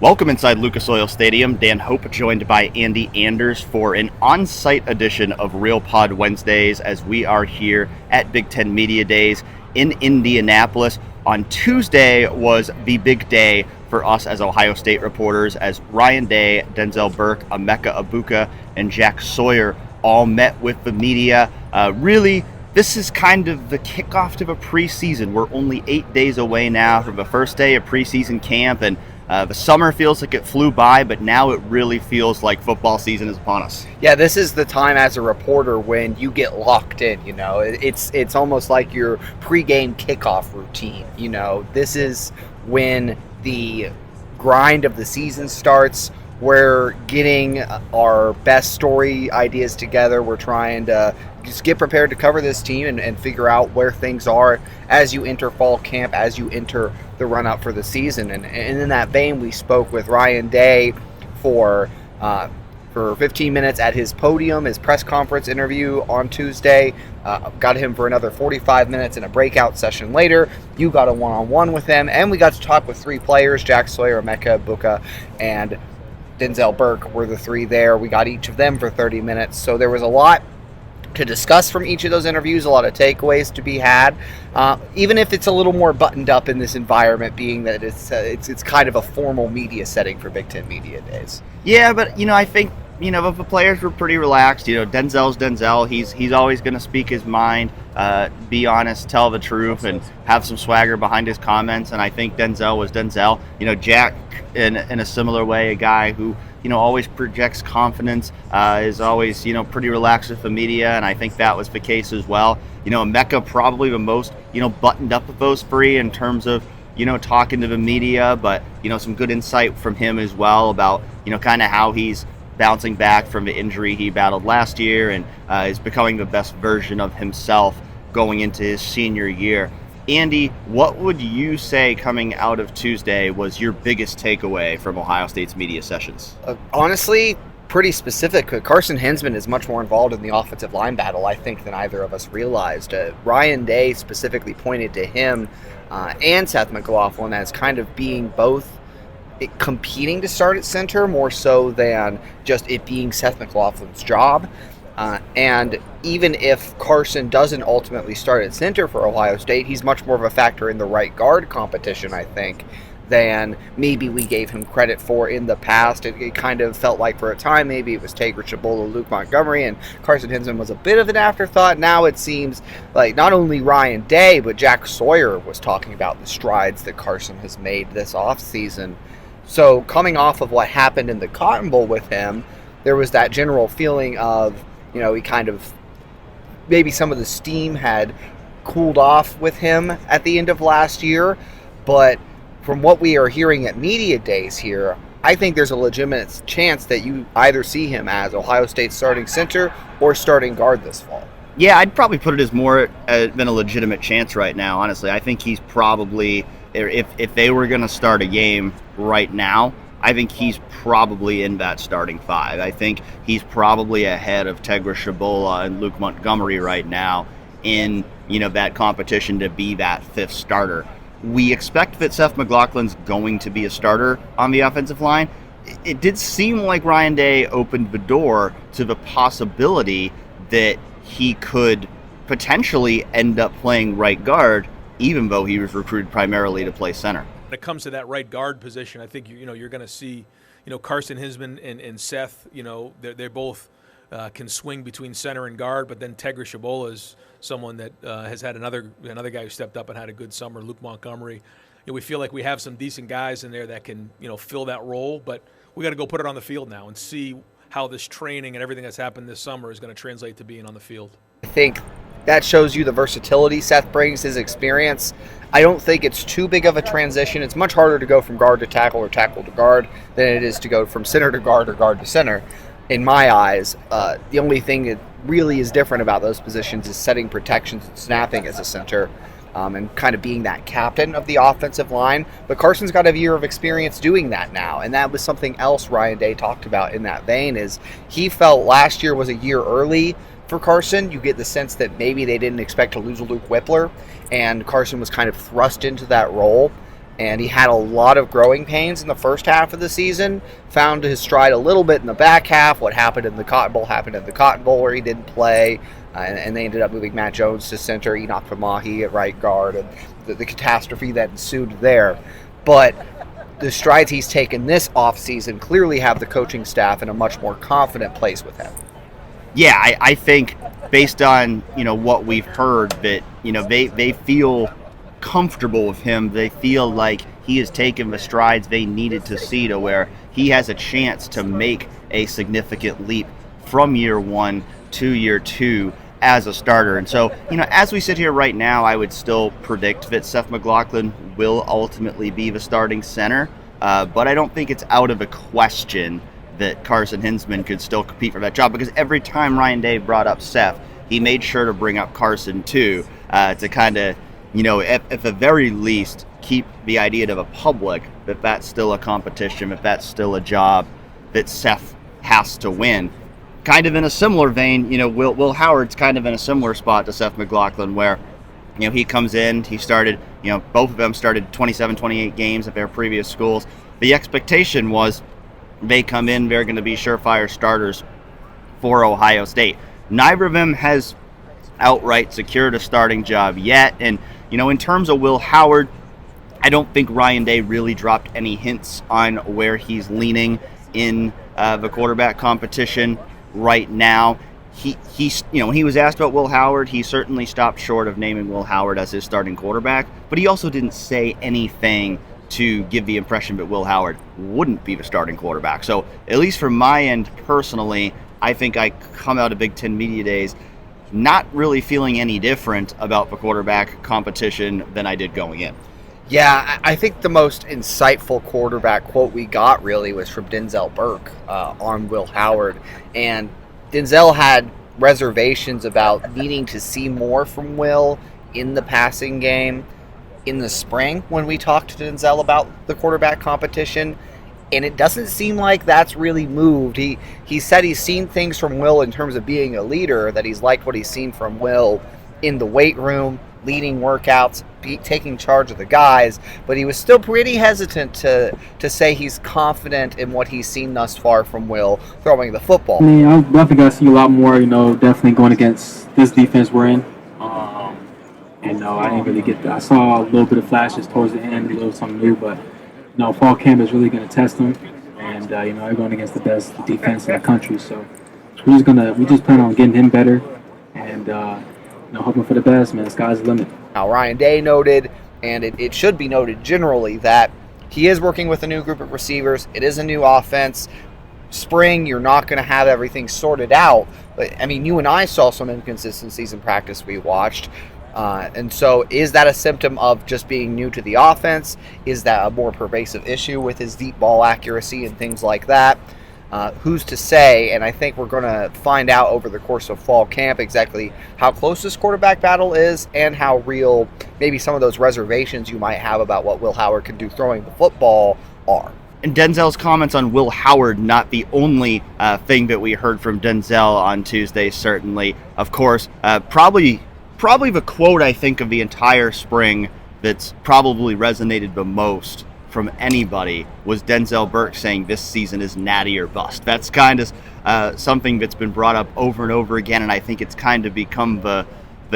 Welcome inside Lucas Oil Stadium. Dan Hope joined by Andy Anders for an on-site edition of Real Pod Wednesdays as we are here at Big Ten Media Days in Indianapolis. On Tuesday was the big day for us as Ohio State reporters as Ryan Day, Denzel Burke, Emeka Egbuka, and Jack Sawyer all met with the media. Really, this is kind of the kickoff to the preseason. We're only 8 days away now from the first day of preseason camp, and the summer feels like it flew by, but now it really feels like football season is upon us. Yeah, this is the time as a reporter when you get locked in, you know. It's almost like your pregame kickoff routine, you know. This is when the grind of the season starts. We're getting our best story ideas together. We're trying to just get prepared to cover this team and figure out where things are as you enter fall camp, as you enter the run-up for the season. And in that vein, we spoke with Ryan Day for 15 minutes at his podium, his press conference interview on Tuesday. Got him for another 45 minutes in a breakout session later. You got a one-on-one with him, and we got to talk with three players, Jack Sawyer, Emeka Egbuka, and Denzel Burke were the three there. We got each of them for 30 minutes, so there was a lot to discuss from each of those interviews, a lot of takeaways to be had, even if it's a little more buttoned up in this environment, being that it's kind of a formal media setting for Big Ten Media Days. Yeah, but I think the players were pretty relaxed. Denzel's Denzel. He's always going to speak his mind, be honest, tell the truth, and have some swagger behind his comments. And I think Denzel was Denzel. Jack, in a similar way, a guy who always projects confidence, is always pretty relaxed with the media, and I think that was the case as well. Emeka probably the most buttoned up of those three in terms of talking to the media, but some good insight from him as well about kind of how he's bouncing back from the injury he battled last year and is becoming the best version of himself going into his senior year. Andy, what would you say coming out of Tuesday was your biggest takeaway from Ohio State's media sessions? Honestly, pretty specific. Carson Hinzman is much more involved in the offensive line battle, I think, than either of us realized. Ryan Day specifically pointed to him and Seth McLaughlin as kind of being both competing to start at center more so than just it being Seth McLaughlin's job. And even if Carson doesn't ultimately start at center for Ohio State, he's much more of a factor in the right guard competition, I think, than maybe we gave him credit for in the past. It kind of felt like for a time maybe it was Tager Chabola, Luke Montgomery, and Carson Hinzman was a bit of an afterthought. Now it seems like not only Ryan Day, but Jack Sawyer was talking about the strides that Carson has made this offseason. So coming off of what happened in the Cotton Bowl with him, there was that general feeling of, he kind of, maybe some of the steam had cooled off with him at the end of last year. But from what we are hearing at media days here, I think there's a legitimate chance that you either see him as Ohio State's starting center or starting guard this fall. Yeah, I'd probably put it as more than a legitimate chance right now, honestly. I think he's probably, if they were going to start a game right now, I think he's probably in that starting five. I think he's probably ahead of Tager Chabola and Luke Montgomery right now in, that competition to be that fifth starter. We expect that Seth McLaughlin's going to be a starter on the offensive line. It did seem like Ryan Day opened the door to the possibility that he could potentially end up playing right guard, even though he was recruited primarily to play center. When it comes to that right guard position, I think you're going to see, Carson Hinzman and Seth. They both can swing between center and guard, but then Tager Chabola is someone that has had another guy who stepped up and had a good summer. Luke Montgomery. We feel like we have some decent guys in there that can fill that role, but we got to go put it on the field now and see how this training and everything that's happened this summer is going to translate to being on the field. I think that shows you the versatility Seth brings, his experience. I don't think it's too big of a transition. It's much harder to go from guard to tackle or tackle to guard than it is to go from center to guard or guard to center. In my eyes, the only thing that really is different about those positions is setting protections and snapping as a center, and kind of being that captain of the offensive line. But Carson's got a year of experience doing that now, and that was something else Ryan Day talked about in that vein, is he felt last year was a year early for Carson. You get the sense that maybe they didn't expect to lose Luke Whippler, and Carson was kind of thrust into that role. and he had a lot of growing pains in the first half of the season, found his stride a little bit in the back half. What happened in the Cotton Bowl happened in the Cotton Bowl, where he didn't play, and they ended up moving Matt Jones to center, Enoch Pamahi at right guard, and the catastrophe that ensued there. But the strides he's taken this offseason clearly have the coaching staff in a much more confident place with him. Yeah, I think based on what we've heard, that they feel comfortable with him. They feel like he has taken the strides they needed to see to where he has a chance to make a significant leap from year one to year two as a starter. And so, as we sit here right now, I would still predict that Seth McLaughlin will ultimately be the starting center, but I don't think it's out of the question that Carson Hinzman could still compete for that job, because every time Ryan Day brought up Seth, he made sure to bring up Carson too, to kind of, at the very least, keep the idea to the public that that's still a competition, that that's still a job that Seth has to win. Kind of in a similar vein, Will Howard's kind of in a similar spot to Seth McLaughlin, where, he comes in, he started, both of them started 27, 28 games at their previous schools. The expectation was they come in, they're going to be surefire starters for Ohio State. Neither of them has outright secured a starting job yet. And, in terms of Will Howard, I don't think Ryan Day really dropped any hints on where he's leaning in the quarterback competition right now. He when he was asked about Will Howard, he certainly stopped short of naming Will Howard as his starting quarterback, but he also didn't say anything to give the impression that Will Howard wouldn't be the starting quarterback. So at least from my end personally, I think I come out of Big Ten Media Days not really feeling any different about the quarterback competition than I did going in. Yeah, I think the most insightful quarterback quote we got really was from Denzel Burke on Will Howard. And Denzel had reservations about needing to see more from Will in the passing game in the spring when we talked to Denzel about the quarterback competition. And it doesn't seem like that's really moved. He said he's seen things from Will in terms of being a leader, that he's liked what he's seen from Will in the weight room, leading workouts, taking charge of the guys, but he was still pretty hesitant to say he's confident in what he's seen thus far from Will throwing the football. I mean, I definitely got to see a lot more, definitely going against this defense we're in. I didn't really get that. I saw a little bit of flashes towards the end, a little something new, but, fall camp is really going to test them, and, they're going against the best defense in the country, so we just plan on getting him better, and, hoping for the best, man. The sky's the limit. Now, Ryan Day noted, and it should be noted generally, that he is working with a new group of receivers. It is a new offense. Spring, you're not going to have everything sorted out. But, you and I saw some inconsistencies in practice we watched. And so is that a symptom of just being new to the offense? Is that a more pervasive issue with his deep ball accuracy and things like that? Who's to say? And I think we're going to find out over the course of fall camp exactly how close this quarterback battle is and how real maybe some of those reservations you might have about what Will Howard can do throwing the football are. And Denzel's comments on Will Howard, not the only thing that we heard from Denzel on Tuesday, certainly. Of course, probably the quote I think of the entire spring that's probably resonated the most from anybody was Denzel Burke saying this season is natty or bust. That's kind of something that's been brought up over and over again, and I think it's kind of become the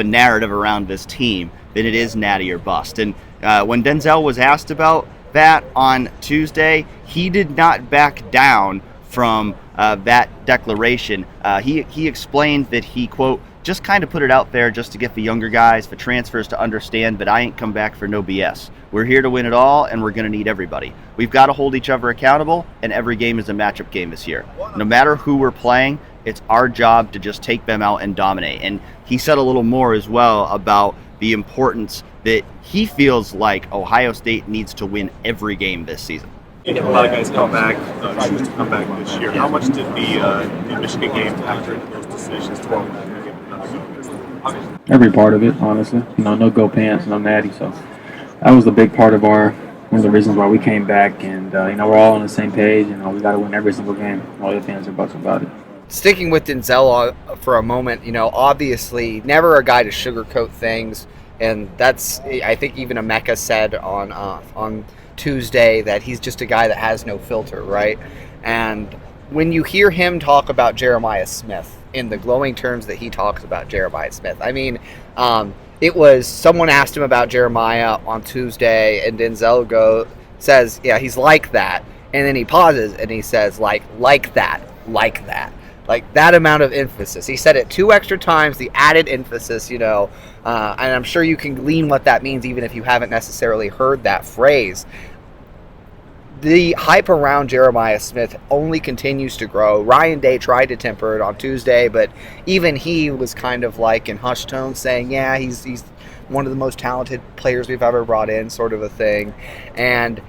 narrative around this team that it is natty or bust. And when Denzel was asked about that on Tuesday, he did not back down from that declaration. He explained that he, quote, just kind of put it out there just to get the younger guys, the transfers, to understand that I ain't come back for no BS. We're here to win it all, and we're going to need everybody. We've got to hold each other accountable, and every game is a matchup game this year. No matter who we're playing, it's our job to just take them out and dominate. And he said a little more as well about the importance that he feels like Ohio State needs to win every game this season. A lot of guys come back, choose to come back this year. How much did the Michigan game factor into those decisions? Every part of it, honestly. No go pants, no natty. So that was the big part of one of the reasons why we came back. And, we're all on the same page. We got to win every single game. All the fans are bucks about it. Sticking with Denzel for a moment, obviously never a guy to sugarcoat things. And that's, I think even Emeka said on Tuesday that he's just a guy that has no filter, right? And when you hear him talk about Jeremiah Smith in the glowing terms that he talks about Jeremiah Smith, I mean, it was someone asked him about Jeremiah on Tuesday, and Denzel says, yeah, he's like that. And then he pauses and he says, like that. Like that amount of emphasis. He said it 2 extra times, the added emphasis, and I'm sure you can glean what that means even if you haven't necessarily heard that phrase. The hype around Jeremiah Smith only continues to grow. Ryan Day tried to temper it on Tuesday, but even he was kind of like in hushed tones saying, yeah, he's one of the most talented players we've ever brought in, sort of a thing. And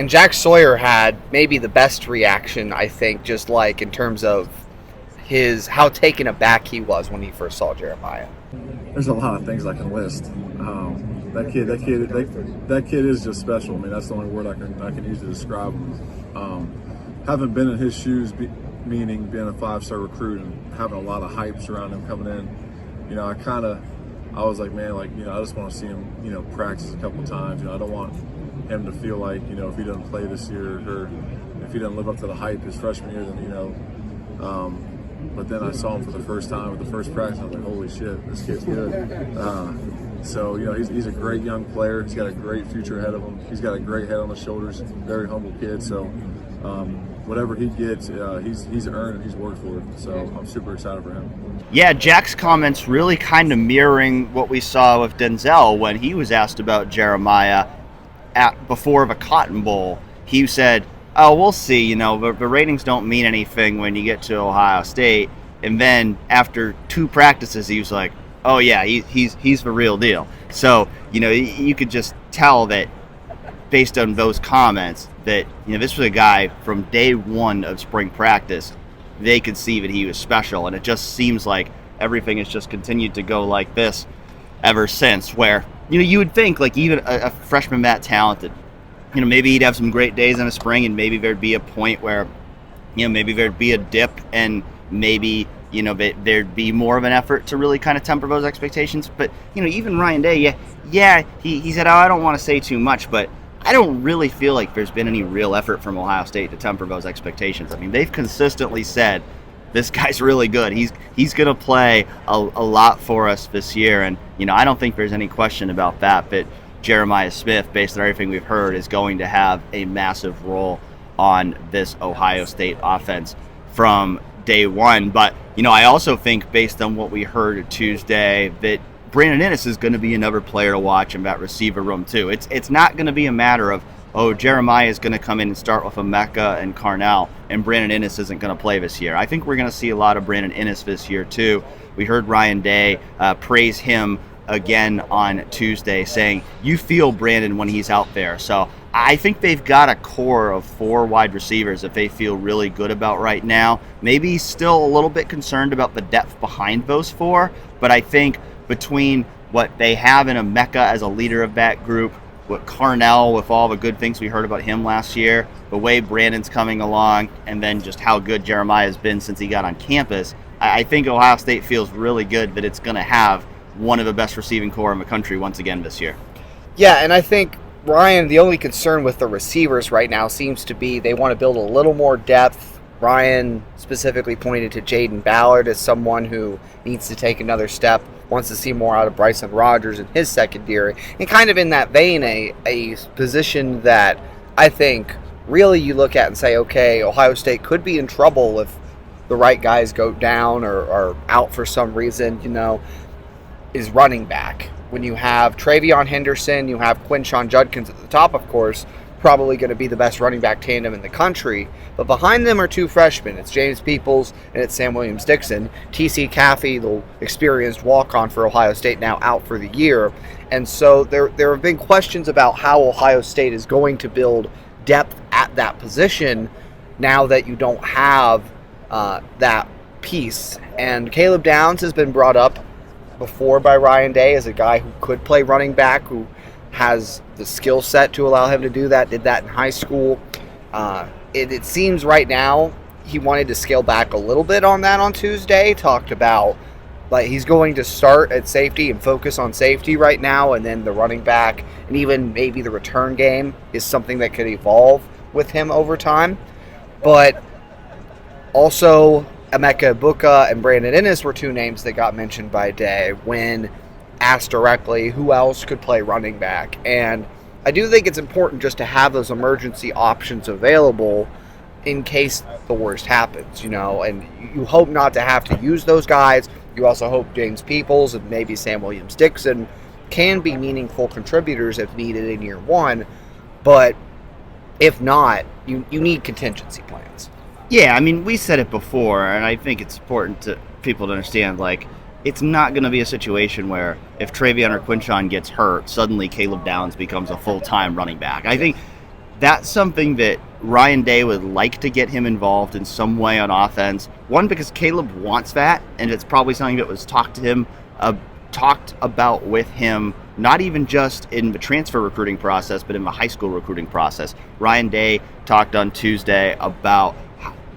Jack Sawyer had maybe the best reaction, I think, just like in terms of how taken aback he was when he first saw Jeremiah. There's a lot of things I can list. That kid is just special. I mean, that's the only word I can use to describe him. Having been in his shoes, meaning being a 5-star recruit and having a lot of hype around him coming in, I was like, man, I just want to see him, practice a couple times. I don't want him to feel like, if he doesn't play this year or if he doesn't live up to the hype his freshman year, then, but then I saw him for the first time at the first practice. I was like, holy shit, this kid's good. So, he's a great young player. He's got a great future ahead of him. He's got a great head on his shoulders. Very humble kid. So, whatever he gets, he's earned and he's worked for it. So, I'm super excited for him. Yeah, Jack's comments really kind of mirroring what we saw with Denzel when he was asked about Jeremiah before the Cotton Bowl. He said, oh, we'll see, but the ratings don't mean anything when you get to Ohio State. And then after 2 practices, he was like, oh, yeah, he's the real deal. So, you could just tell that based on those comments that, this was a guy from day 1 of spring practice, they could see that he was special. And it just seems like everything has just continued to go like this ever since, where, you would think, like, even a freshman that talented, maybe he'd have some great days in the spring, and maybe there'd be a point where, maybe there'd be a dip, and maybe, there'd be more of an effort to really kind of temper those expectations. But, even Ryan Day, he said, oh, I don't want to say too much, but I don't really feel like there's been any real effort from Ohio State to temper those expectations. I mean, they've consistently said, this guy's really good. He's going to play a lot for us this year, and, I don't think there's any question about that, but Jeremiah Smith, based on everything we've heard, is going to have a massive role on this Ohio State offense from day 1. But, I also think, based on what we heard Tuesday, that Brandon Inniss is going to be another player to watch in that receiver room, too. It's not going to be a matter of, oh, Jeremiah is going to come in and start with Emeka and Carnell, and Brandon Inniss isn't going to play this year. I think we're going to see a lot of Brandon Inniss this year, too. We heard Ryan Day praise him again on Tuesday, saying you feel Brandon when he's out there. So I think they've got a core of 4 wide receivers that they feel really good about right now. Maybe he's still a little bit concerned about the depth behind those 4, but I think between what they have in Emeka as a leader of that group, with Carnell, with all the good things we heard about him last year, the way Brandon's coming along, and then just how good Jeremiah has been since he got on campus, I think Ohio State feels really good that it's going to have one of the best receiving core in the country once again this year. Yeah, and I think, Ryan, the only concern with the receivers right now seems to be they want to build a little more depth. Ryan specifically pointed to Jaden Ballard as someone who needs to take another step, wants to see more out of Bryson Rogers in his secondary. And kind of in that vein, a position that I think really you look at and say, okay, Ohio State could be in trouble if the right guys go down or are out for some reason, is running back. When you have Travion Henderson, you have Quinshon Judkins at the top, of course, probably going to be the best running back tandem in the country. But behind them are 2 freshmen. It's James Peoples and it's Sam Williams-Dixon. T.C. Caffey, the experienced walk-on for Ohio State, now out for the year. And so there have been questions about how Ohio State is going to build depth at that position now that you don't have that piece. And Caleb Downs has been brought up before by Ryan Day as a guy who could play running back, who has the skill set to allow him to do that, did that in high school. It seems right now he wanted to scale back a little bit on that on Tuesday, talked about Like, he's going to start at safety and focus on safety right now, and then the running back and even maybe the return game is something that could evolve with him over time. But also, Emeka Egbuka and Brandon Inniss were two names that got mentioned by Day when asked directly who else could play running back. And I do think it's important just to have those emergency options available in case the worst happens, and you hope not to have to use those guys. You also hope James Peoples and maybe Sam Williams-Dixon can be meaningful contributors if needed in year one, but if not, you need contingency plans. Yeah, I mean, we said it before, and I think it's important to people to understand, it's not going to be a situation where if Travion or Quinshon gets hurt, suddenly Caleb Downs becomes a full-time running back. I think that's something that Ryan Day would like to get him involved in some way on offense. One, because Caleb wants that, and it's probably something that was talked about with him, not even just in the transfer recruiting process, but in the high school recruiting process. Ryan Day talked on Tuesday about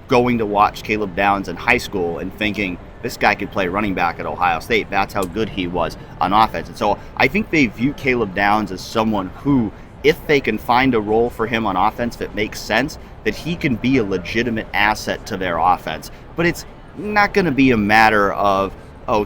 going to watch Caleb Downs in high school and thinking, this guy could play running back at Ohio State. That's how good he was on offense. And so I think they view Caleb Downs as someone who, if they can find a role for him on offense that makes sense, that he can be a legitimate asset to their offense. But it's not going to be a matter of,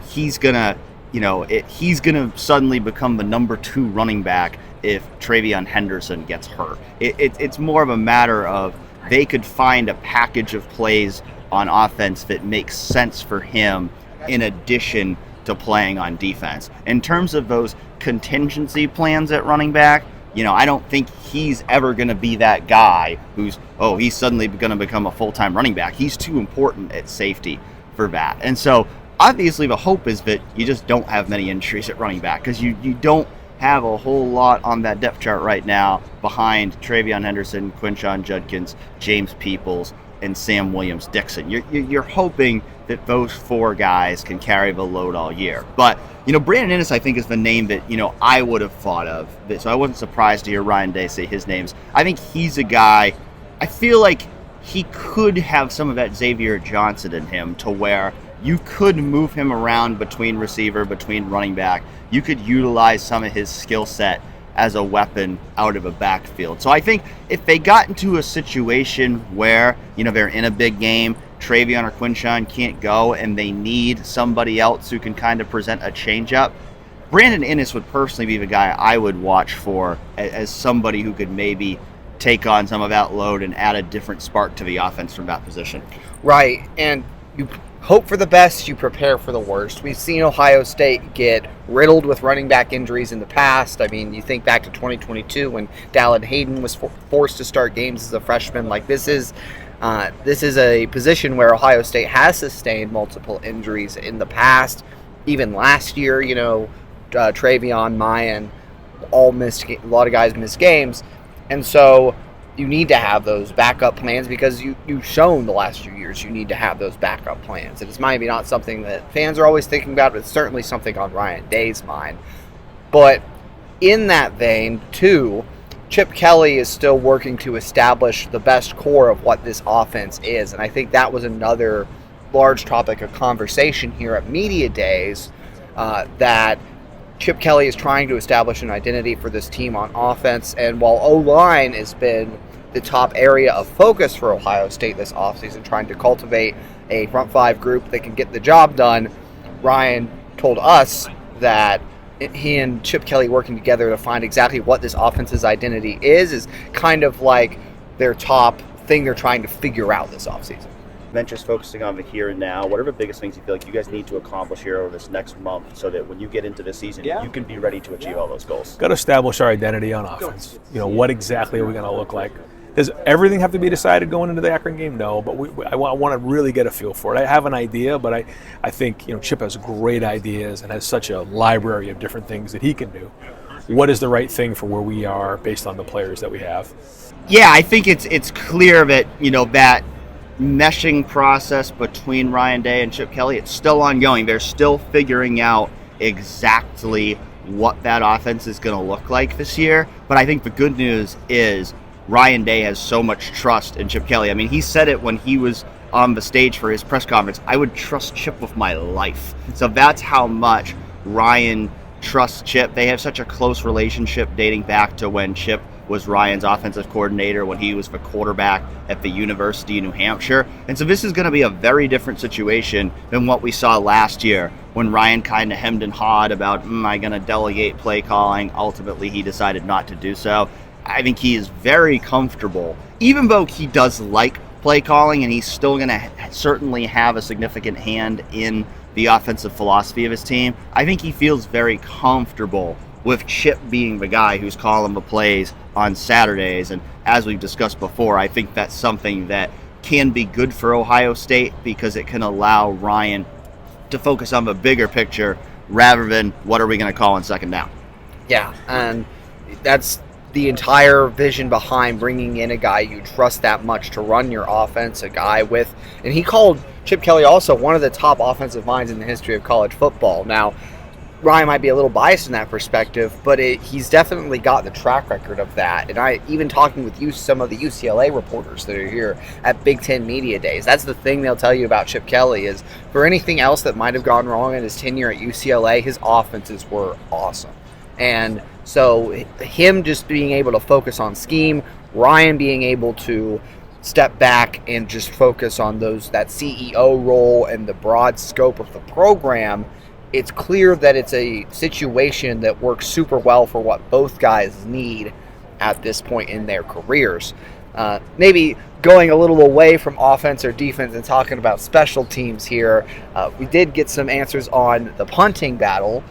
he's going to suddenly become the number 2 running back if Travion Henderson gets hurt. It's more of a matter of they could find a package of plays on offense that makes sense for him in addition to playing on defense. In terms of those contingency plans at running back, I don't think he's ever going to be that guy who's, he's suddenly going to become a full-time running back. He's too important at safety for that. And so obviously the hope is that you just don't have many injuries at running back, because you don't have a whole lot on that depth chart right now behind Travion Henderson, Quinshon Judkins, James Peoples, and Sam Williams-Dixon. You're hoping that those 4 guys can carry the load all year. But, Brandon Inniss, I think, is the name that, I would have thought of. So I wasn't surprised to hear Ryan Day say his names. I think he's a guy, I feel like he could have some of that Xavier Johnson in him, to where you could move him around between receiver, between running back. You could utilize some of his skill set as a weapon out of a backfield. So I think if they got into a situation where, they're in a big game, Travion or Quinshon can't go, and they need somebody else who can kind of present a changeup, Brandon Inniss would personally be the guy I would watch for as somebody who could maybe take on some of that load and add a different spark to the offense from that position. Right, and you hope for the best, you prepare for the worst. We've seen Ohio State get riddled with running back injuries in the past. I mean, you think back to 2022 when Dallin Hayden was forced to start games as a freshman. This is a position where Ohio State has sustained multiple injuries in the past. Even last year, Travion, Mayan, all missed. A lot of guys missed games, and so you need to have those backup plans, because you've shown the last few years you need to have those backup plans. And it's maybe not something that fans are always thinking about, but it's certainly something on Ryan Day's mind. But in that vein, too, Chip Kelly is still working to establish the best core of what this offense is. And I think that was another large topic of conversation here at Media Days, that Chip Kelly is trying to establish an identity for this team on offense. And while O-line has been the top area of focus for Ohio State this offseason, trying to cultivate a front 5 group that can get the job done, Ryan told us that he and Chip Kelly working together to find exactly what this offense's identity is kind of like their top thing they're trying to figure out this offseason. Ventures focusing on the here and now. What are the biggest things you feel like you guys need to accomplish here over this next month, so that when you get into the season, you can be ready to achieve all those goals? Got to establish our identity on offense. What exactly are we going to look like? Does everything have to be decided going into the Akron game? No, but I want to really get a feel for it. I have an idea, but I think Chip has great ideas and has such a library of different things that he can do. What is the right thing for where we are based on the players that we have? Yeah, I think it's clear that that meshing process between Ryan Day and Chip Kelly, it's still ongoing. They're still figuring out exactly what that offense is going to look like this year. But I think the good news is Ryan Day has so much trust in Chip Kelly. I mean, he said it when he was on the stage for his press conference, I would trust Chip with my life. So that's how much Ryan trusts Chip. They have such a close relationship dating back to when Chip was Ryan's offensive coordinator, when he was the quarterback at the University of New Hampshire. And so this is going to be a very different situation than what we saw last year when Ryan kind of hemmed and hawed about, am I going to delegate play calling? Ultimately, he decided not to do so. I think he is very comfortable, even though he does like play calling, and he's still going to certainly have a significant hand in the offensive philosophy of his team. I think he feels very comfortable with Chip being the guy who's calling the plays on Saturdays. And as we've discussed before, I think that's something that can be good for Ohio State because it can allow Ryan to focus on the bigger picture rather than what are we going to call on second down. Yeah, and that's the entire vision behind bringing in a guy you trust that much to run your offense, a guy with, and he called Chip Kelly also one of the top offensive minds in the history of college football. Now, Ryan might be a little biased in that perspective, but he's definitely got the track record of that. And I even talking with some of the UCLA reporters that are here at Big Ten Media Days, that's the thing they'll tell you about Chip Kelly is for anything else that might have gone wrong in his tenure at UCLA, his offenses were awesome. And so him just being able to focus on scheme, Ryan being able to step back and just focus on that CEO role and the broad scope of the program, it's clear that it's a situation that works super well for what both guys need at this point in their careers. Maybe going a little away from offense or defense and talking about special teams here, we did get some answers on the punting battle,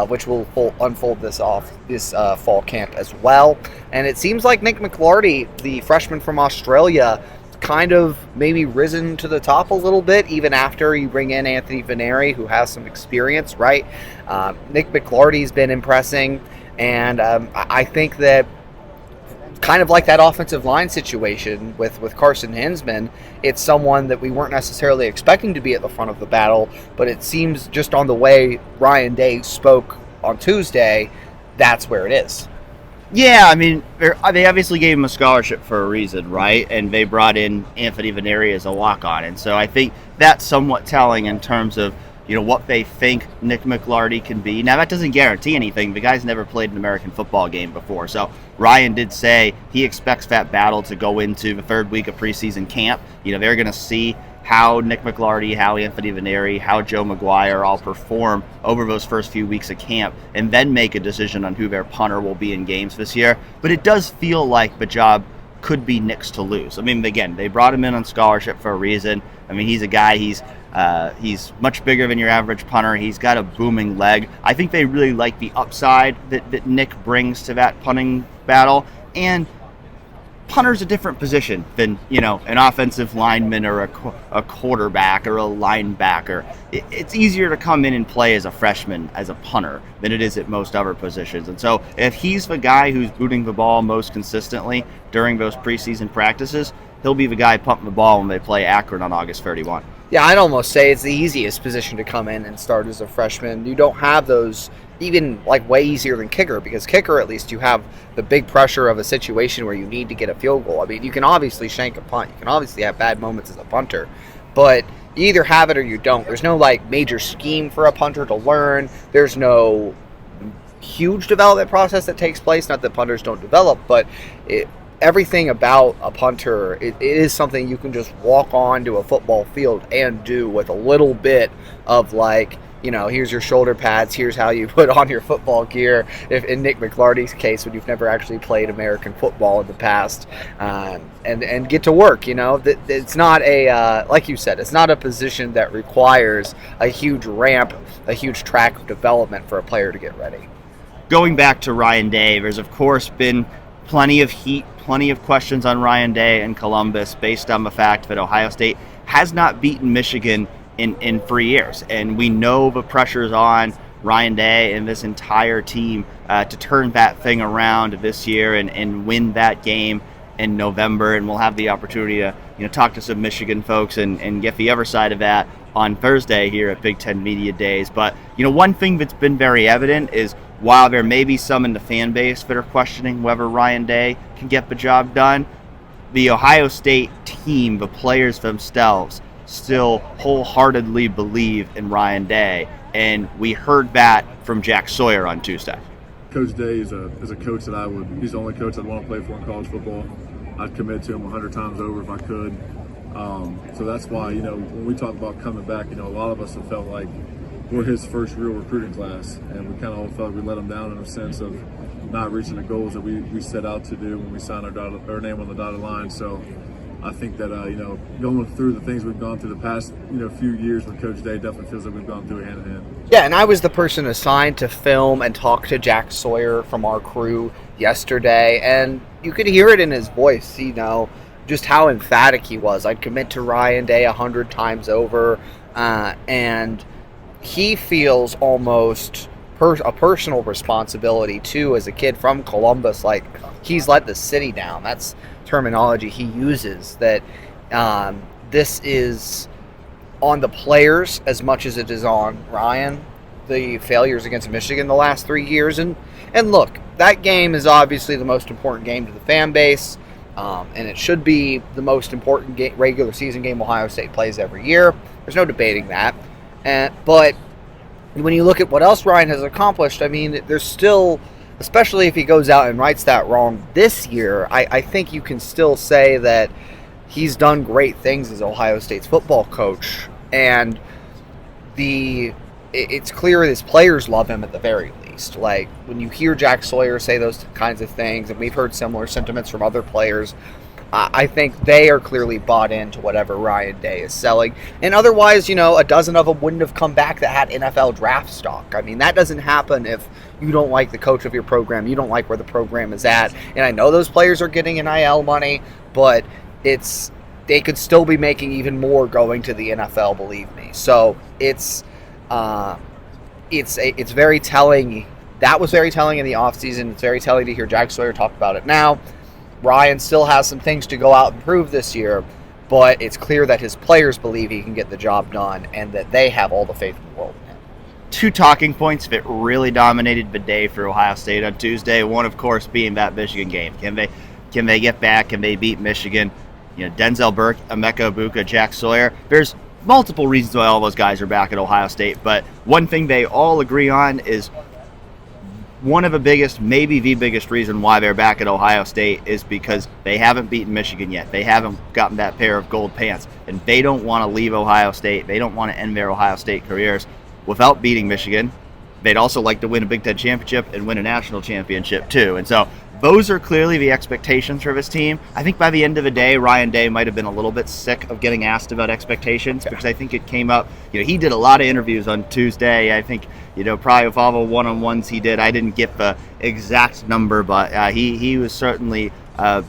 which will unfold this fall camp as well. And it seems like Nick McLarty, the freshman from Australia, kind of maybe risen to the top a little bit, even after you bring in Anthony Vineri, who has some experience, right? Nick McLarty's been impressing, and I think that kind of like that offensive line situation with Carson Hinzman, it's someone that we weren't necessarily expecting to be at the front of the battle, but it seems just on the way Ryan Day spoke on Tuesday, that's where it is. Yeah, I mean, they obviously gave him a scholarship for a reason, right? And they brought in Anthony Vineri as a walk-on. And so I think that's somewhat telling in terms of, what they think Nick McLarty can be. Now, that doesn't guarantee anything. The guy's never played an American football game before. So Ryan did say he expects that battle to go into the third week of preseason camp. They're going to see how Nick McLarty, how Anthony Vineri, how Joe McGuire all perform over those first few weeks of camp, and then make a decision on who their punter will be in games this year. But it does feel like the job could be Nick's to lose. I mean, again, they brought him in on scholarship for a reason. I mean, he's a guy, he's much bigger than your average punter. He's got a booming leg. I think they really like the upside that Nick brings to that punting battle. And punter's a different position than, an offensive lineman or a quarterback or a linebacker. It's easier to come in and play as a freshman as a punter than it is at most other positions. And so if he's the guy who's booting the ball most consistently during those preseason practices, he'll be the guy pumping the ball when they play Akron on August 31. Yeah, I'd almost say it's the easiest position to come in and start as a freshman. You don't have those even way easier than kicker, because kicker, at least you have the big pressure of a situation where you need to get a field goal. I mean, you can obviously shank a punt. You can obviously have bad moments as a punter, but you either have it or you don't. There's no major scheme for a punter to learn. There's no huge development process that takes place. Not that punters don't develop, but everything about a punter, it is something you can just walk onto a football field and do with a little bit of here's your shoulder pads, here's how you put on your football gear. If in Nick McLarty's case, when you've never actually played American football in the past, and get to work, it's not like you said, it's not a position that requires a huge ramp, a huge track of development for a player to get ready. Going back to Ryan Day, there's of course been plenty of heat, plenty of questions on Ryan Day and Columbus based on the fact that Ohio State has not beaten Michigan in 3 years. And we know the pressure's on Ryan Day and this entire team to turn that thing around this year and win that game in November. And we'll have the opportunity to talk to some Michigan folks and get the other side of that on Thursday here at Big Ten Media Days. But, one thing that's been very evident is while there may be some in the fan base that are questioning whether Ryan Day can get the job done, the Ohio State team, the players themselves, still wholeheartedly believe in Ryan Day, and we heard that from Jack Sawyer on Tuesday. Coach Day is a coach that he's the only coach I'd want to play for in college football. I'd commit to him 100 times over if I could. So that's why, when we talk about coming back, a lot of us have felt like we're his first real recruiting class, and we kind of all felt we let him down in a sense of not reaching the goals that we set out to do when we signed our name on the dotted line. So I think that, going through the things we've gone through the past, few years with Coach Day definitely feels like we've gone through it hand in hand. Yeah, and I was the person assigned to film and talk to Jack Sawyer from our crew yesterday, and you could hear it in his voice, just how emphatic he was. I'd commit to Ryan Day 100 times over, and he feels almost a personal responsibility, too, as a kid from Columbus. Like, he's let the city down. That's terminology he uses, that this is on the players as much as it is on Ryan, the failures against Michigan the last 3 years. And look, that game is obviously the most important game to the fan base, and it should be the most important regular season game Ohio State plays every year. There's no debating that. But when you look at what else Ryan has accomplished, I mean, there's still, especially if he goes out and rights that wrong this year, I think you can still say that he's done great things as Ohio State's football coach. And it's clear his players love him at the very least. Like, when you hear Jack Sawyer say those kinds of things, and we've heard similar sentiments from other players, I think they are clearly bought into whatever Ryan Day is selling. And otherwise, a dozen of them wouldn't have come back that had NFL draft stock. I mean, that doesn't happen if you don't like the coach of your program, you don't like where the program is at. And I know those players are getting NIL money, but they could still be making even more going to the NFL, believe me. So it's very telling. That was very telling in the offseason. It's very telling to hear Jack Sawyer talk about it now. Ryan still has some things to go out and prove this year, but it's clear that his players believe he can get the job done and that they have all the faith in the world in him. Two talking points that really dominated the day for Ohio State on Tuesday. One, of course, being that Michigan game. Can they get back? Can they beat Michigan? Denzel Burke, Emeka Egbuka, Jack Sawyer. There's multiple reasons why all those guys are back at Ohio State, but one thing they all agree on is one of the biggest, maybe the biggest reason why they're back at Ohio State is because they haven't beaten Michigan yet. They haven't gotten that pair of gold pants, and they don't want to leave Ohio State. They don't want to end their Ohio State careers without beating Michigan. They'd also like to win a Big Ten championship and win a national championship too. And so those are clearly the expectations for this team. I think by the end of the day, Ryan Day might have been a little bit sick of getting asked about expectations because I think it came up. He did a lot of interviews on Tuesday. I think, probably with all the one-on-ones he did, I didn't get the exact number, but he was certainly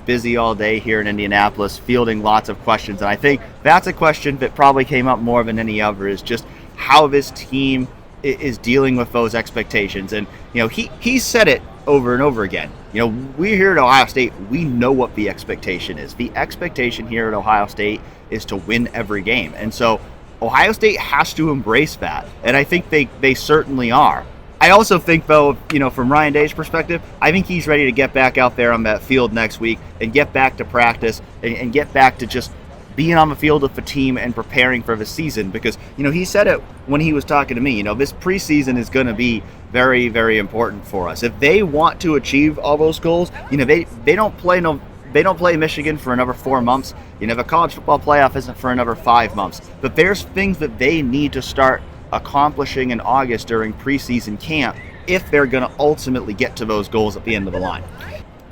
busy all day here in Indianapolis, fielding lots of questions. And I think that's a question that probably came up more than any other, is just how this team is dealing with those expectations. And, he said it over and over again. We're here at Ohio State. We know what the expectation is. The expectation here at Ohio State is to win every game. And so Ohio State has to embrace that. And I think they certainly are. I also think, though, from Ryan Day's perspective, I think he's ready to get back out there on that field next week and get back to practice and get back to just being on the field with the team and preparing for the season. Because, he said it when he was talking to me, this preseason is going to be very, very important for us. If they want to achieve all those goals, they don't play Michigan for another 4 months. The college football playoff isn't for another 5 months. But there's things that they need to start accomplishing in August during preseason camp if they're going to ultimately get to those goals at the end of the line.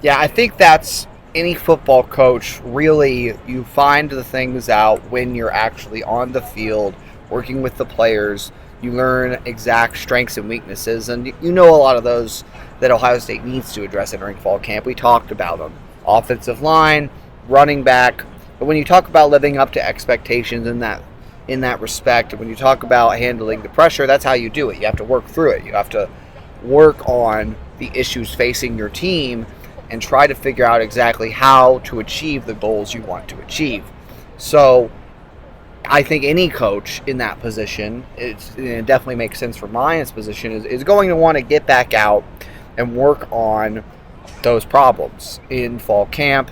Yeah, I think that's any football coach. Really, you find the things out when you're actually on the field working with the players. You learn exact strengths and weaknesses, and a lot of those that Ohio State needs to address entering fall camp. We talked about them. Offensive line, running back. But when you talk about living up to expectations in that respect, when you talk about handling the pressure, that's how you do it. You have to work through it. You have to work on the issues facing your team and try to figure out exactly how to achieve the goals you want to achieve. So I think any coach in that position, it definitely makes sense for Ryan's position, is going to want to get back out and work on those problems in fall camp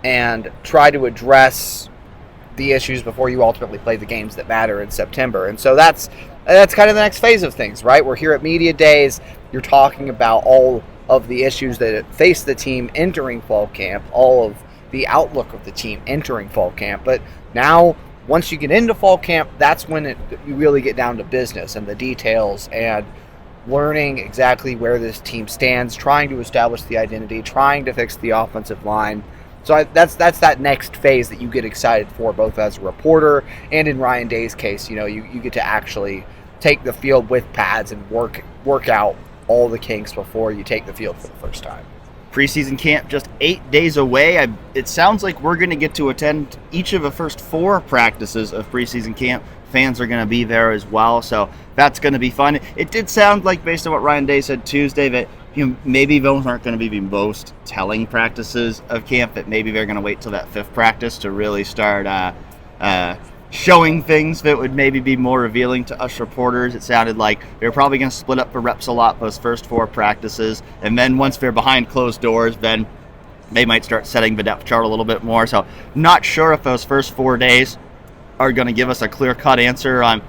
and try to address the issues before you ultimately play the games that matter in September. And so that's kind of the next phase of things, right? We're here at media days. You're talking about all of the issues that face the team entering fall camp, all of the outlook of the team entering fall camp. But now, once you get into fall camp, that's when you really get down to business and the details and learning exactly where this team stands, trying to establish the identity, trying to fix the offensive line. So that's that next phase that you get excited for, both as a reporter and in Ryan Day's case. You get to actually take the field with pads and work out all the kinks before you take the field for the first time. Preseason camp just 8 days away. It sounds like we're going to get to attend each of the first 4 practices of preseason camp. Fans are going to be there as well, so that's going to be fun. It did sound like, based on what Ryan Day said Tuesday, that maybe those aren't going to be the most telling practices of camp, that maybe they're going to wait till that 5th practice to really start showing things that would maybe be more revealing to us reporters. It sounded like they're probably going to split up the reps a lot those first 4 practices, and then once they're behind closed doors, then they might start setting the depth chart a little bit more. So not sure if those first 4 days are going to give us a clear-cut answer on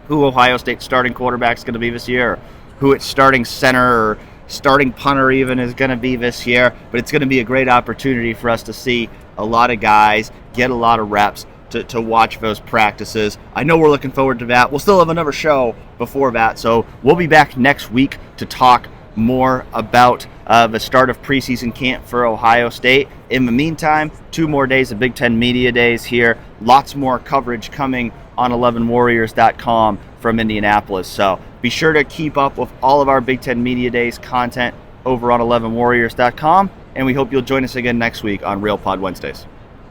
who Ohio State's starting quarterback is going to be this year, or who its starting center or starting punter even is going to be this year. But it's going to be a great opportunity for us to see a lot of guys get a lot of reps, to watch those practices. I know we're looking forward to that. We'll still have another show before that, so we'll be back next week to talk more about the start of preseason camp for Ohio State. In the meantime, 2 more days of Big Ten Media Days here. Lots more coverage coming on 11warriors.com from Indianapolis. So be sure to keep up with all of our Big Ten Media Days content over on 11warriors.com, and we hope you'll join us again next week on Real Pod Wednesdays.